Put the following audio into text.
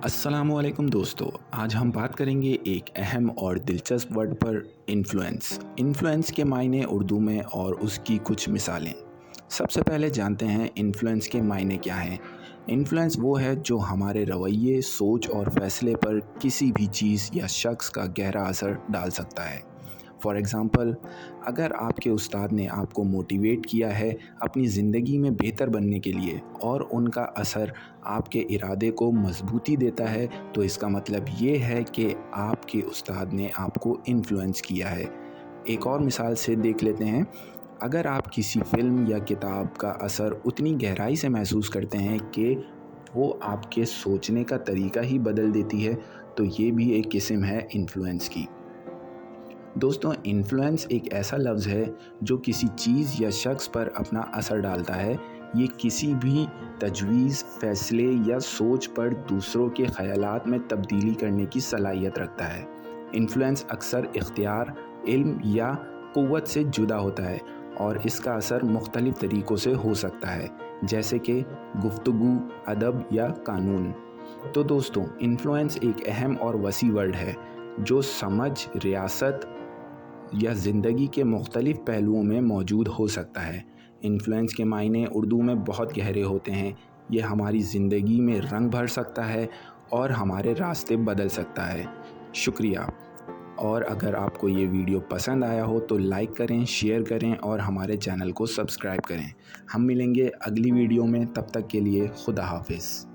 अस्सलामुअलैकुम दोस्तों, आज हम बात करेंगे एक अहम और दिलचस्प वर्ड पर इन्फ्लुएंस के मायने उर्दू में और उसकी कुछ मिसालें। सबसे पहले जानते हैं इन्फ्लुएंस के मायने क्या हैं। इन्फ्लुएंस वो है जो हमारे रवैये, सोच और फैसले पर किसी भी चीज़ या शख्स का गहरा असर डाल सकता है। फॉर एग्ज़ाम्पल, अगर आपके उस्ताद ने आपको मोटिवेट किया है अपनी ज़िंदगी में बेहतर बनने के लिए और उनका असर आपके इरादे को मजबूती देता है, तो इसका मतलब ये है कि आपके उस्ताद ने आपको इन्फ्लुएंस किया है। एक और मिसाल से देख लेते हैं। अगर आप किसी फ़िल्म या किताब का असर उतनी गहराई से महसूस करते हैं कि वो आपके सोचने का तरीका ही बदल देती है, तो ये भी एक किस्म है इन्फ्लुएंस की। दोस्तों, इन्फ्लुएंस एक ऐसा लफ्ज़ है जो किसी चीज़ या शख्स पर अपना असर डालता है। ये किसी भी तजवीज़, फ़ैसले या सोच पर दूसरों के ख़यालात में तब्दीली करने की सलाहियत रखता है। इन्फ्लुएंस अक्सर इख्तियार, इल्म या क़ुव्वत से जुदा होता है और इसका असर मुख्तलिफ़ तरीक़ों से हो सकता है, जैसे कि गुफ्तगू, अदब या कानून। तो दोस्तों, इन्फ्लुएंस एक अहम और वसी वर्ड है जो समझ, रियासत या ज़िंदगी के मुख्तलिफ़ पहलुओं में मौजूद हो सकता है। इन्फ्लुएंस के मायने उर्दू में बहुत गहरे होते हैं। ये हमारी ज़िंदगी में रंग भर सकता है और हमारे रास्ते बदल सकता है। शुक्रिया। और अगर आपको ये वीडियो पसंद आया हो तो लाइक करें, शेयर करें और हमारे चैनल को सब्सक्राइब करें। हम मिलेंगे अगली वीडियो में, तब तक के लिए खुदा हाफिज़।